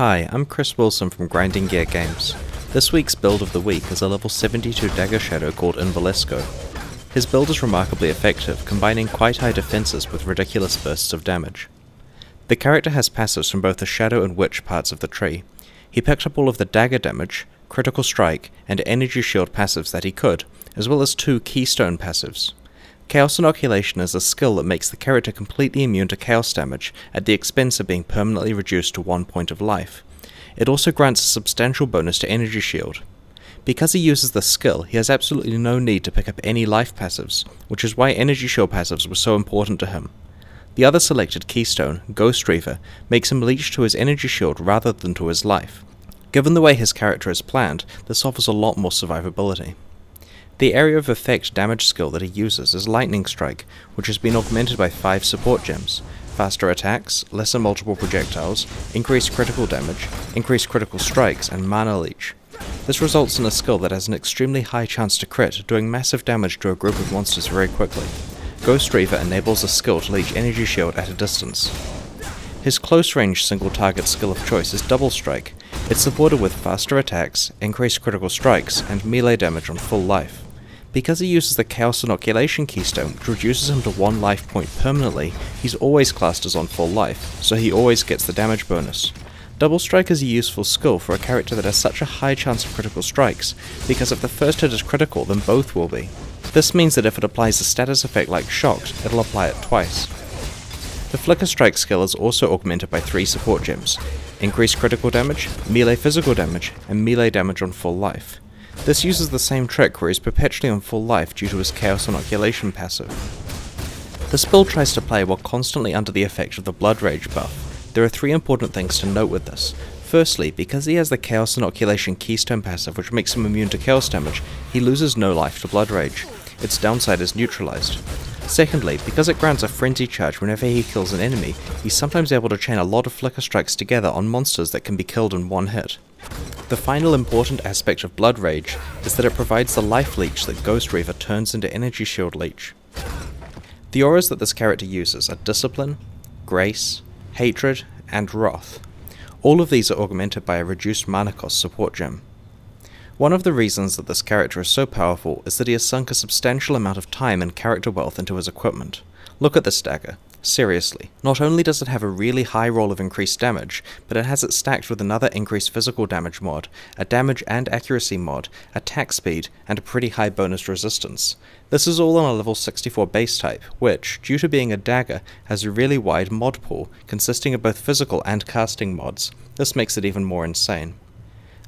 Hi, I'm Chris Wilson from Grinding Gear Games. This week's build of the week is a level 72 dagger shadow called Invalesco. His build is remarkably effective, combining quite high defenses with ridiculous bursts of damage. The character has passives from both the shadow and witch parts of the tree. He picked up all of the dagger damage, critical strike, and energy shield passives that he could, as well as 2 keystone passives. Chaos Inoculation is a skill that makes the character completely immune to chaos damage at the expense of being permanently reduced to 1 point of life. It also grants a substantial bonus to energy shield. Because he uses this skill, he has absolutely no need to pick up any life passives, which is why energy shield passives were so important to him. The other selected keystone, Ghost Reaver, makes him leech to his energy shield rather than to his life. Given the way his character is planned, this offers a lot more survivability. The area of effect damage skill that he uses is Lightning Strike, which has been augmented by 5 support gems: faster attacks, lesser multiple projectiles, increased critical damage, increased critical strikes, and mana leech. This results in a skill that has an extremely high chance to crit, doing massive damage to a group of monsters very quickly. Ghost Reaver enables the skill to leech energy shield at a distance. His close range single target skill of choice is Double Strike. It's supported with faster attacks, increased critical strikes, and melee damage on full life. Because he uses the Chaos Inoculation keystone, which reduces him to 1 life point permanently, he's always classed as on full life, so he always gets the damage bonus. Double Strike is a useful skill for a character that has such a high chance of critical strikes, because if the first hit is critical, then both will be. This means that if it applies a status effect like Shocked, it'll apply it twice. The Flicker Strike skill is also augmented by 3 support gems: increased critical damage, melee physical damage, and melee damage on full life. This uses the same trick where he's perpetually on full life due to his Chaos Inoculation passive. This build tries to play while constantly under the effect of the Blood Rage buff. There are 3 important things to note with this. Firstly, because he has the Chaos Inoculation keystone passive which makes him immune to chaos damage, he loses no life to Blood Rage. Its downside is neutralized. Secondly, because it grants a frenzy charge whenever he kills an enemy, he's sometimes able to chain a lot of flicker strikes together on monsters that can be killed in 1 hit. The final important aspect of Blood Rage is that it provides the life leech that Ghost Reaver turns into energy shield leech. The auras that this character uses are Discipline, Grace, Hatred, and Wrath. All of these are augmented by a reduced mana cost support gem. One of the reasons that this character is so powerful is that he has sunk a substantial amount of time and character wealth into his equipment. Look at this dagger. Seriously, not only does it have a really high roll of increased damage, but it has it stacked with another increased physical damage mod, a damage and accuracy mod, attack speed, and a pretty high bonus resistance. This is all on a level 64 base type, which, due to being a dagger, has a really wide mod pool, consisting of both physical and casting mods. This makes it even more insane.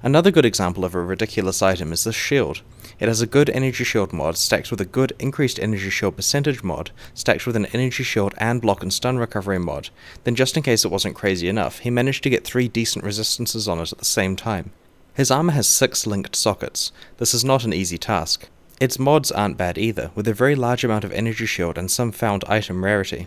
Another good example of a ridiculous item is this shield. It has a good energy shield mod stacked with a good increased energy shield percentage mod, stacked with an energy shield and block and stun recovery mod. Then just in case it wasn't crazy enough, he managed to get 3 decent resistances on it at the same time. His armor has 6 linked sockets. This is not an easy task. Its mods aren't bad either, with a very large amount of energy shield and some found item rarity.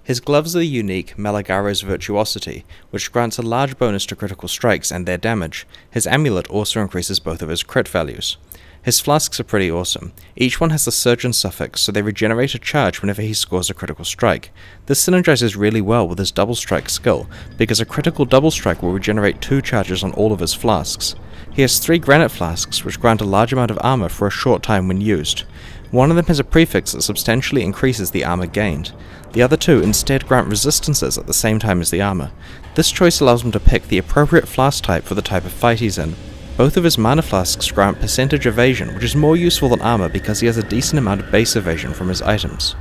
His gloves are the unique Malagaro's Virtuosity, which grants a large bonus to critical strikes and their damage. His amulet also increases both of his crit values. His flasks are pretty awesome. Each one has the Surgeon suffix, so they regenerate a charge whenever he scores a critical strike. This synergizes really well with his Double Strike skill, because a critical Double Strike will regenerate 2 charges on all of his flasks. He has 3 granite flasks, which grant a large amount of armor for a short time when used. One of them has a prefix that substantially increases the armor gained. The other 2 instead grant resistances at the same time as the armor. This choice allows him to pick the appropriate flask type for the type of fight he's in. Both of his mana flasks grant percentage evasion, which is more useful than armor because he has a decent amount of base evasion from his items.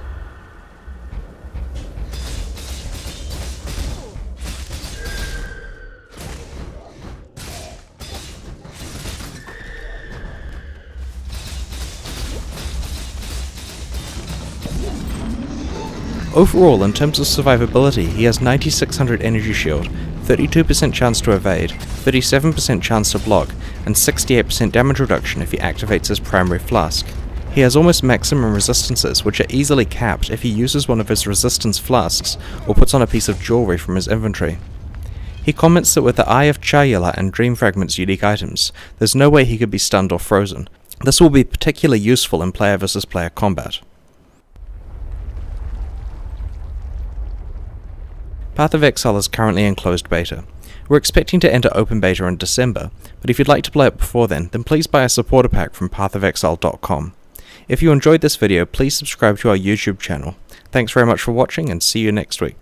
Overall, in terms of survivability, he has 9600 energy shield, 32% chance to evade, 37% chance to block, and 68% damage reduction if he activates his primary flask. He has almost maximum resistances, which are easily capped if he uses one of his resistance flasks, or puts on a piece of jewelry from his inventory. He comments that with the Eye of Chayela and Dream Fragment's unique items, there's no way he could be stunned or frozen. This will be particularly useful in player versus player combat. Path of Exile is currently in closed beta. We're expecting to enter open beta in December, but if you'd like to play it before then please buy a supporter pack from pathofexile.com. If you enjoyed this video, please subscribe to our YouTube channel. Thanks very much for watching, and see you next week.